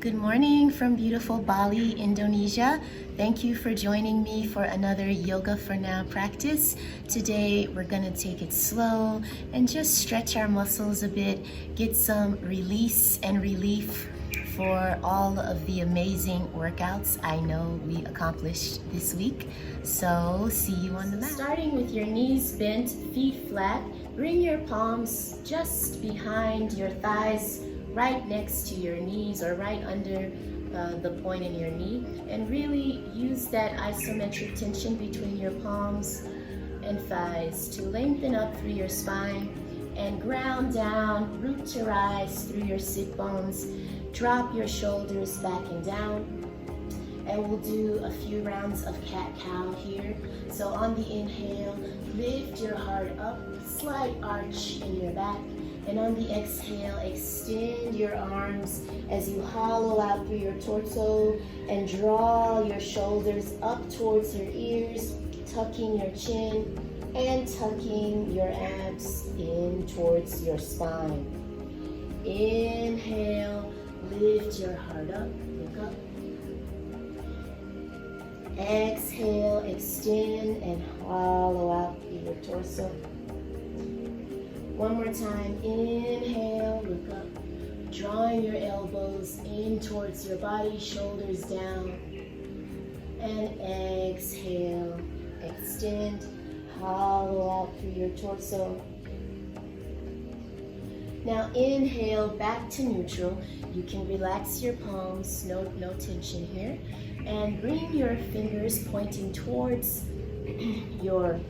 Good morning from beautiful Bali, Indonesia. Thank you for joining me for another Yoga for Now practice. Today we're gonna take it slow and just stretch our muscles a bit, get some release and relief for all of the amazing workouts I know we accomplished this week. So see you on the mat. Starting with your knees bent, feet flat, bring your palms just behind your thighs, right next to your knees or right under the point in your knee, and really use that isometric tension between your palms and thighs to lengthen up through your spine and ground down, root to rise through your sit bones. Drop your shoulders back and down, and we'll do a few rounds of cat-cow here. So on the inhale, lift your heart up, slight arch in your back. And on the exhale, extend your arms as you hollow out through your torso and draw your shoulders up towards your ears, tucking your chin and tucking your abs in towards your spine. Inhale, lift your heart up, look up. Exhale, extend and hollow out through your torso. One more time, inhale, look up, drawing your elbows in towards your body, shoulders down, and exhale, extend, hollow out through your torso. Now inhale, back to neutral. You can relax your palms, no tension here, and bring your fingers pointing towards your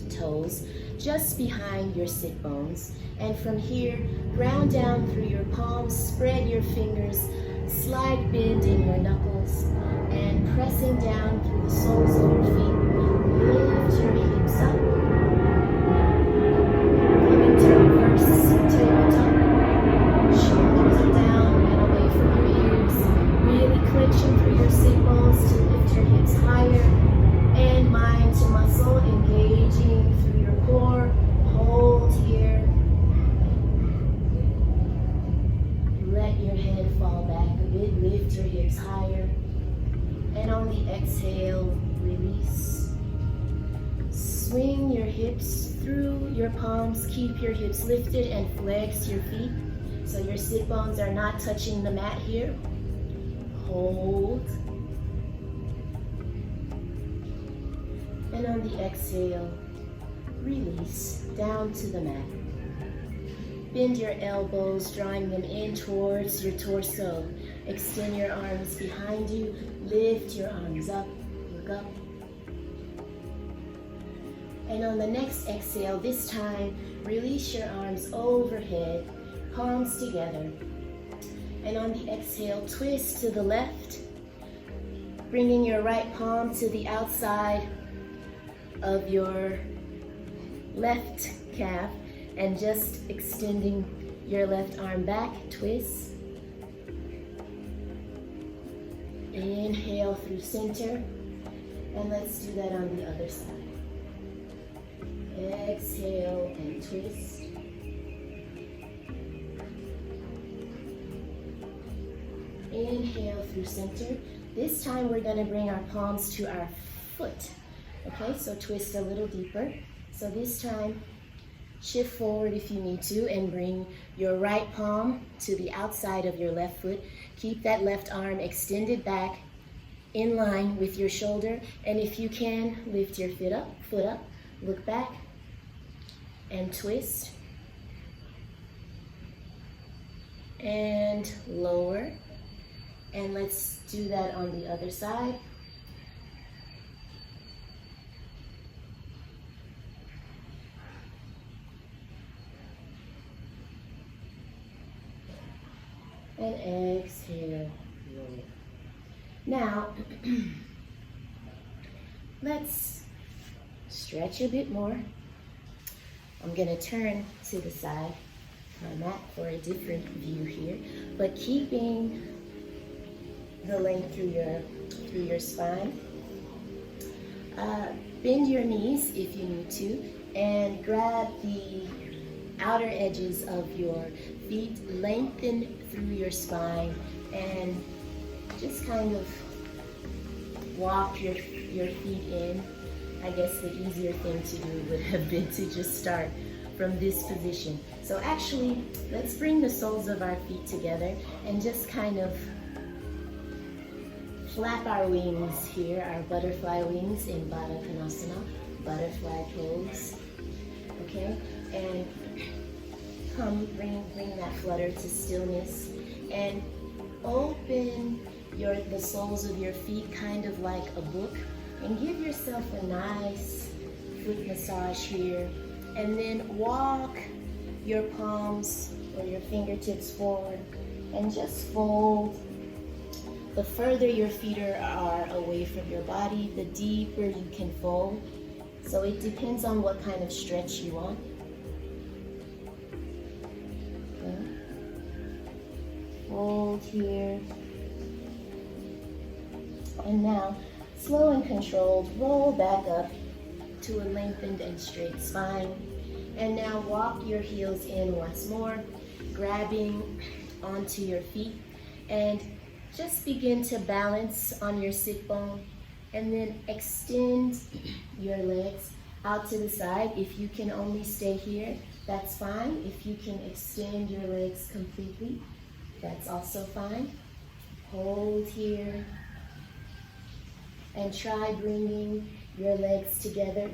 toes, just behind your sit bones. And from here, ground down through your palms, spread your fingers, slight bend in your knuckles, and pressing down through the soles of your feet, lift your hips up. Coming to reverse tabletop. Shoulders are down and away from your ears. Really clenching through your sit bones to lift your hips higher. And mind to muscle, engaging through your core. Hold here. Let your head fall back a bit. Lift your hips higher. And on the exhale, release. Swing your hips through your palms. Keep your hips lifted and flex your feet so your sit bones are not touching the mat here. Hold. And on the exhale, release down to the mat. Bend your elbows, drawing them in towards your torso. Extend your arms behind you. Lift your arms up. Look up. And on the next exhale, this time, release your arms overhead, palms together. And on the exhale, twist to the left, bringing your right palm to the outside of your left calf and just extending your left arm back, twist. Inhale through center, and let's do that on the other side. Exhale and twist. Inhale through center. This time we're going to bring our palms to our foot. Okay, so twist a little deeper. So this time, shift forward if you need to and bring your right palm to the outside of your left foot. Keep that left arm extended back in line with your shoulder. And if you can, lift your foot up, look back and twist. And lower. And let's do that on the other side. And exhale. Now, let's stretch a bit more. I'm gonna turn to the side, my mat, for a different view here, but keeping the length through your spine. Bend your knees if you need to, and grab the outer edges of your feet, lengthen through your spine, and just kind of walk your feet in. I guess the easier thing to do would have been to just start from this position. So actually, let's bring the soles of our feet together and just kind of flap our wings here, our butterfly wings in Baddha Konasana, butterfly pose. Okay, and bring that flutter to stillness, and open the soles of your feet kind of like a book, and give yourself a nice foot massage here, and then walk your palms or your fingertips forward and just fold. The further your feet are away from your body, the deeper you can fold. So it depends on what kind of stretch you want. Okay. Fold here. And now, slow and controlled, roll back up to a lengthened and straight spine. And now walk your heels in once more, grabbing onto your feet, and just begin to balance on your sit bone, and then extend your legs out to the side. If you can only stay here, that's fine. If you can extend your legs completely, that's also fine. Hold here, and try bringing your legs together.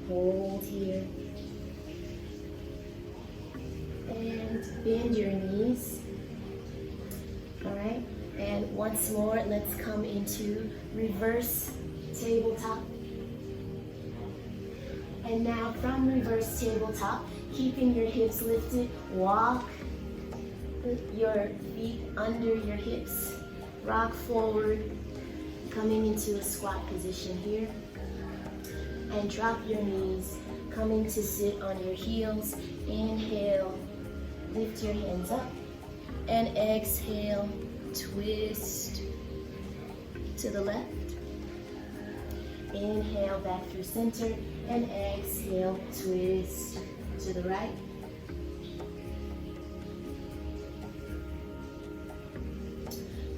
Hold here. And bend your knees. All right. And once more, let's come into reverse tabletop. And now from reverse tabletop, keeping your hips lifted, walk your feet under your hips, rock forward, coming into a squat position here, and drop your knees, coming to sit on your heels. Inhale, lift your hands up, and exhale, twist to the left. Inhale back through center, and exhale, twist to the right.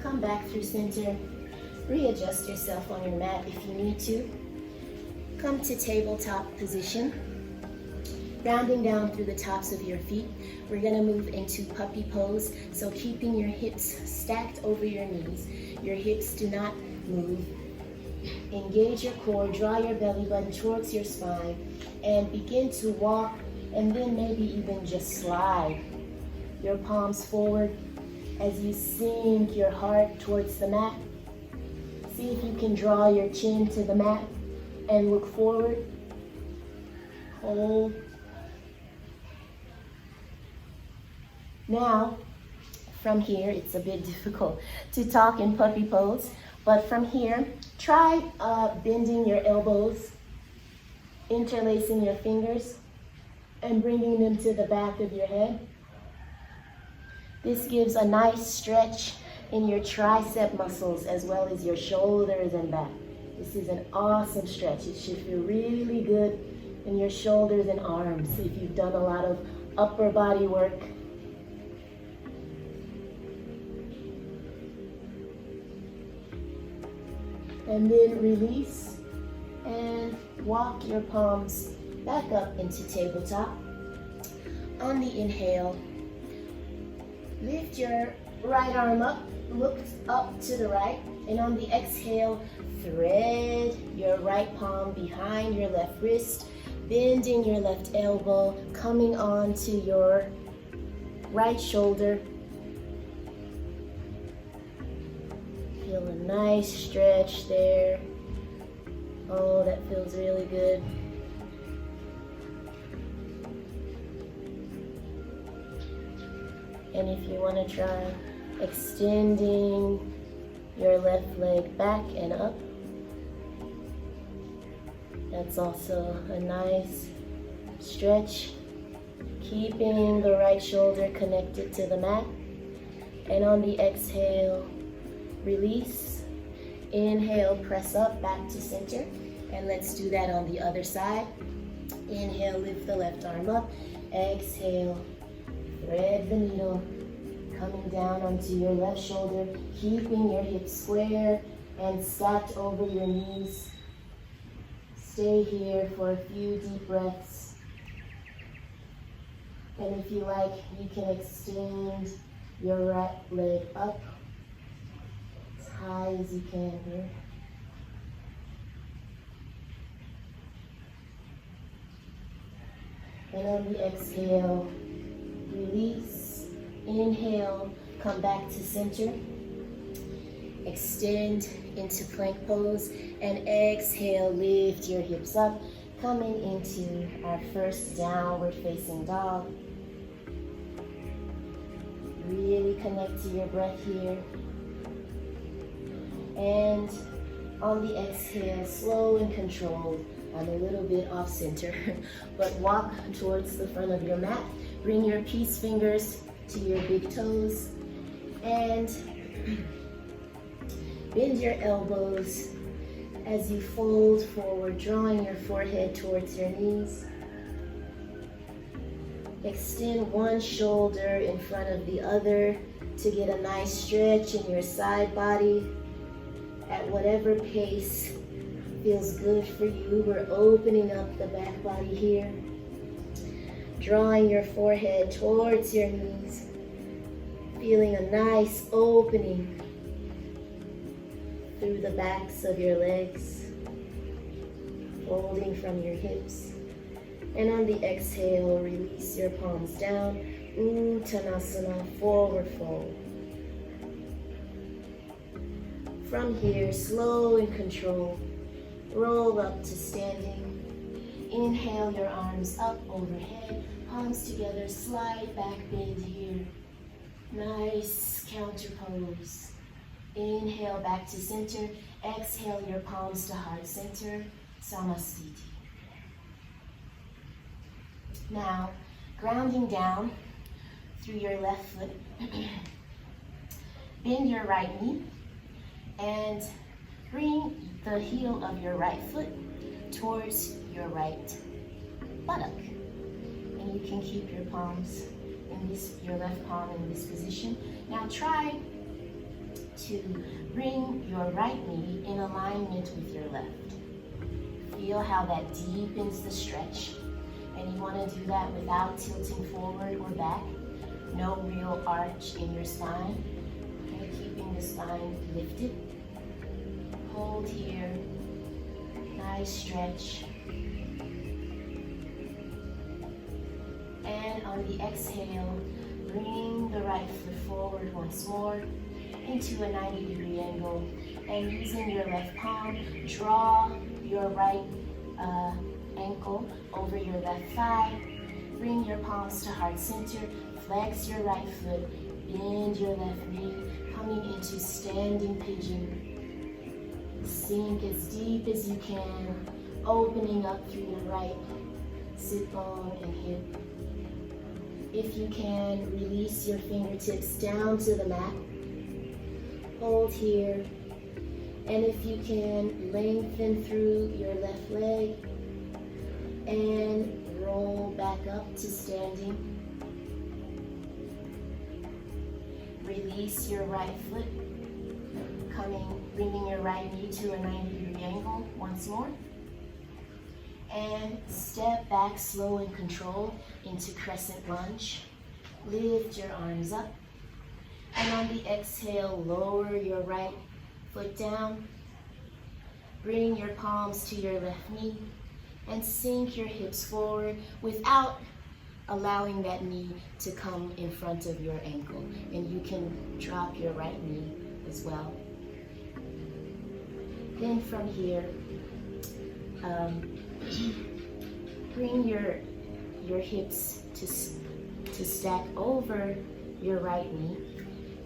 Come back through center. Readjust yourself on your mat if you need to. Come to tabletop position. Rounding down through the tops of your feet, we're gonna move into puppy pose. So keeping your hips stacked over your knees. Your hips do not move. Engage your core, draw your belly button towards your spine, and begin to walk, and then maybe even just slide your palms forward as you sink your heart towards the mat. See if you can draw your chin to the mat and look forward. Hold. Now, from here, it's a bit difficult to talk in puppy pose, but from here, try bending your elbows, interlacing your fingers, and bringing them to the back of your head. This gives a nice stretch in your tricep muscles as well as your shoulders and back. This is an awesome stretch. It should feel really good in your shoulders and arms if you've done a lot of upper body work. And then release and walk your palms back up into tabletop. On the inhale, lift your right arm up, look up to the right, and on the exhale, thread your right palm behind your left wrist, bending your left elbow, coming onto your right shoulder. Feel a nice stretch there. Oh, that feels really good. And if you want to try extending your left leg back and up, that's also a nice stretch. Keeping the right shoulder connected to the mat. And on the exhale, release. Inhale, press up back to center. And let's do that on the other side. Inhale, lift the left arm up. Exhale, thread the needle, coming down onto your left shoulder, keeping your hips square and stacked over your knees. Stay here for a few deep breaths. And if you like, you can extend your right leg up as high as you can here. And on the exhale, release. Inhale, come back to center. Extend into plank pose. And exhale, lift your hips up. Coming into our first downward facing dog. Really connect to your breath here. And on the exhale, slow and controlled. I'm a little bit off center, but walk towards the front of your mat. Bring your peace fingers to your big toes and bend your elbows as you fold forward, drawing your forehead towards your knees. Extend one shoulder in front of the other to get a nice stretch in your side body at whatever pace feels good for you. We're opening up the back body here, drawing your forehead towards your knees, feeling a nice opening through the backs of your legs, folding from your hips. And on the exhale, release your palms down, Uttanasana, forward fold. From here, slow and controlled, roll up to standing. Inhale your arms up overhead, palms together, slide back, bend here. Nice counter pose. Inhale back to center. Exhale your palms to heart center, Samasthiti. Now, grounding down through your left foot. Bend your right knee and bring the heel of your right foot towards your right buttock. And you can keep your palms in this, your left palm in this position. Now try to bring your right knee in alignment with your left. Feel how that deepens the stretch. And you want to do that without tilting forward or back. No real arch in your spine. And keeping the spine lifted. Hold here. Nice stretch. And on the exhale, bring the right foot forward once more into a 90-degree angle. And using your left palm, draw your right ankle over your left thigh. Bring your palms to heart center. Flex your right foot. Bend your left knee. Coming into standing pigeon. Sink as deep as you can. Opening up through your right sit bone and hip. If you can, release your fingertips down to the mat. Hold here. And if you can, lengthen through your left leg and roll back up to standing. Release your right foot, bringing your right knee to a 90-degree angle once more. And step back slow and controlled into crescent lunge. Lift your arms up. And on the exhale, lower your right foot down. Bring your palms to your left knee and sink your hips forward without allowing that knee to come in front of your ankle. And you can drop your right knee as well. Then from here, bring your hips to stack over your right knee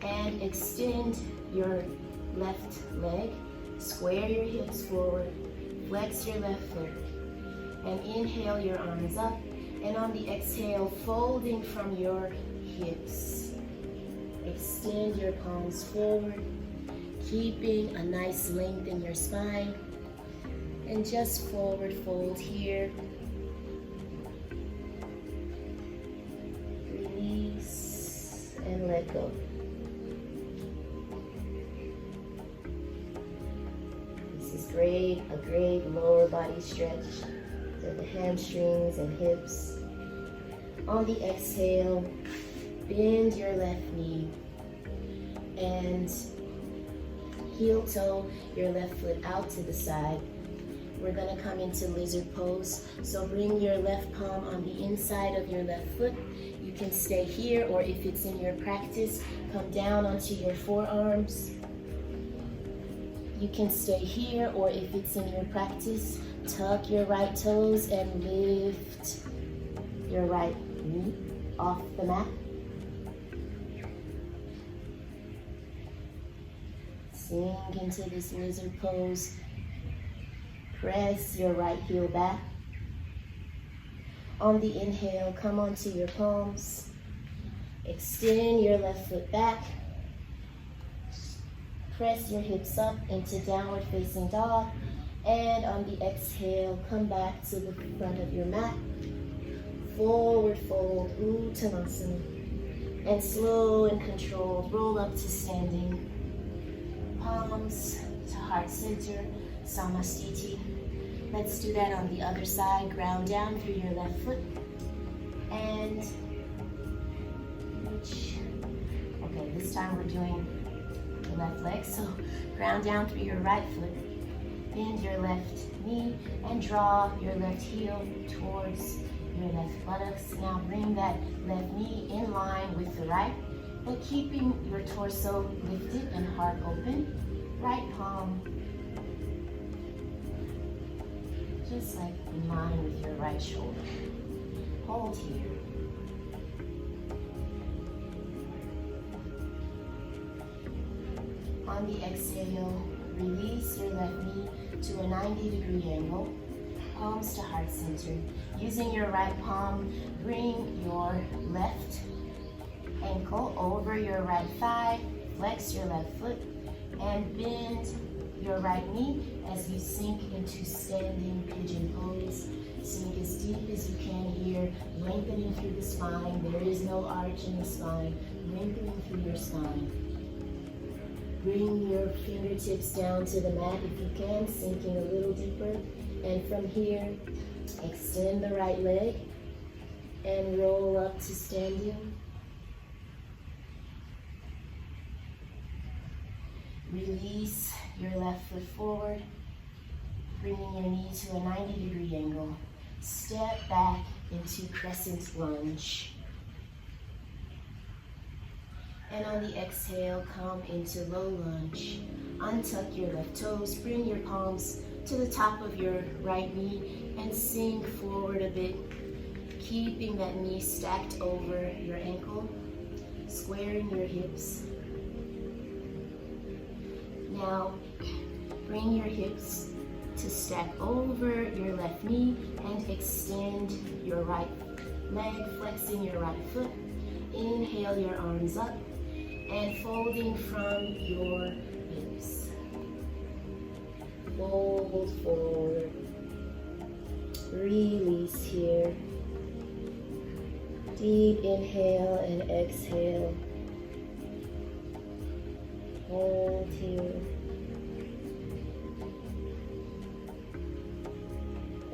and extend your left leg. Square your hips forward, flex your left foot, and inhale your arms up. And on the exhale, folding from your hips, extend your palms forward, keeping a nice length in your spine, and just forward fold here. go. This is great, a great lower body stretch for the hamstrings and hips. On the exhale, bend your left knee and heel toe your left foot out to the side. We're gonna come into lizard pose. So bring your left palm on the inside of your left foot. You can stay here, or if it's in your practice, come down onto your forearms. You can stay here, or if it's in your practice, tuck your right toes and lift your right knee off the mat. Sink into this lizard pose. Press your right heel back. On the inhale, come onto your palms. Extend your left foot back. Press your hips up into downward facing dog. And on the exhale, come back to the front of your mat. Forward fold, Uttanasana. And slow and controlled, roll up to standing. Palms to heart center, Samastiti. Let's do that on the other side. Ground down through your left foot. And reach. Okay, this time we're doing the left leg. So ground down through your right foot. Bend your left knee and draw your left heel towards your left buttocks. Now bring that left knee in line with the right, but keeping your torso lifted and heart open. Right palm just like in line with your right shoulder. Hold here. On the exhale, release your left knee to a 90-degree angle, palms to heart center. Using your right palm, bring your left ankle over your right thigh, flex your left foot, and bend your right knee as you sink into standing pigeon pose. Sink as deep as you can here, lengthening through the spine. There is no arch in the spine, lengthening through your spine. Bring your fingertips down to the mat if you can, sinking a little deeper. And from here, extend the right leg and roll up to standing. Release your left foot forward, bringing your knee to a 90-degree angle. Step back into crescent lunge. And on the exhale, come into low lunge. Untuck your left toes, bring your palms to the top of your right knee and sink forward a bit, keeping that knee stacked over your ankle, squaring your hips. Now, bring your hips to stack over your left knee and extend your right leg, flexing your right foot. Inhale your arms up and folding from your hips. Fold forward. Release here. Deep inhale and exhale. Hold here.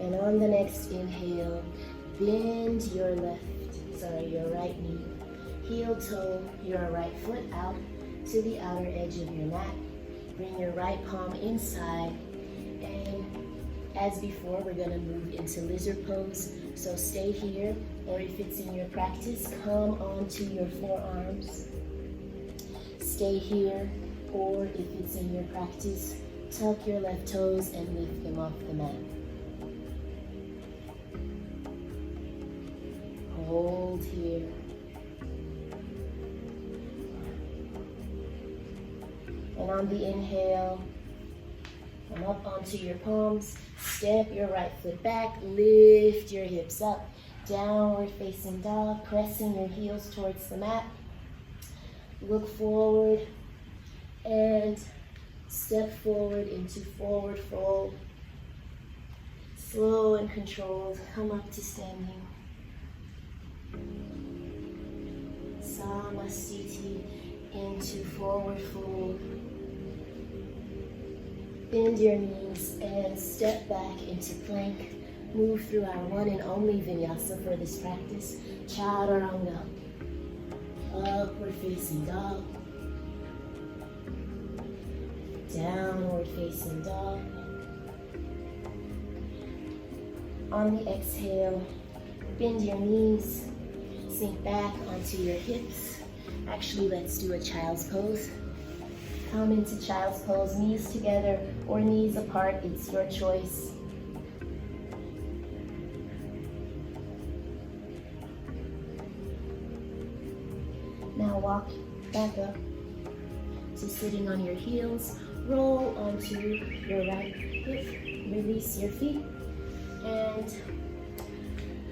And on the next inhale, bend your right knee. Heel toe your right foot out to the outer edge of your mat. Bring your right palm inside. And as before, we're gonna move into lizard pose. So stay here, or if it's in your practice, come onto your forearms. Stay here, or if it's in your practice, tuck your left toes and lift them off the mat. Hold here. And on the inhale, come up onto your palms, step your right foot back, lift your hips up, downward facing dog, pressing your heels towards the mat. Look forward and step forward into forward fold. Slow and controlled, come up to standing. Samastiti into forward fold. Bend your knees and step back into plank. Move through our one and only vinyasa for this practice, chaturanga. Upward facing dog. Downward facing dog. On the exhale, bend your knees, sink back onto your hips. Actually, let's do a child's pose. Come into child's pose, knees together or knees apart, it's your choice. Now walk back up to sitting on your heels. Roll onto your right hip. Release your feet and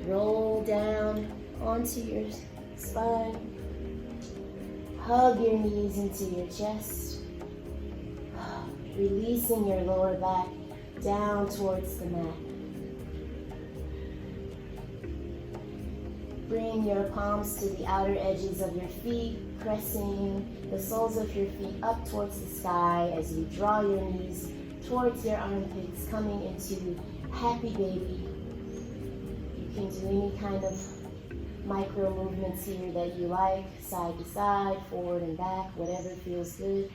roll down onto your spine. Hug your knees into your chest. Releasing your lower back down towards the mat. Bring your palms to the outer edges of your feet, pressing the soles of your feet up towards the sky as you draw your knees towards your armpits, coming into happy baby. You can do any kind of micro movements here that you like, side to side, forward and back, whatever feels good.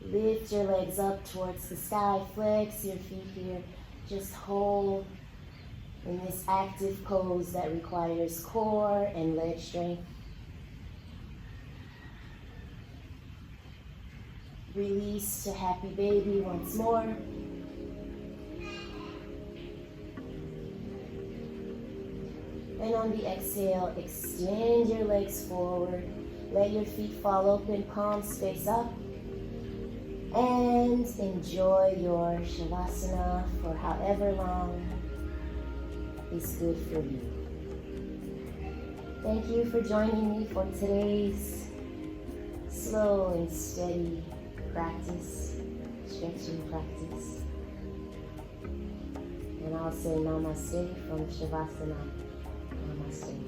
Lift your legs up towards the sky, flex your feet here. Just hold in this active pose that requires core and leg strength. Release to happy baby once more. And on the exhale, extend your legs forward. Let your feet fall open, palms face up. And enjoy your Shavasana for however long is good for you. Thank you for joining me for today's slow and steady practice, stretching practice. And I'll say namaste from Shavasana. Namaste.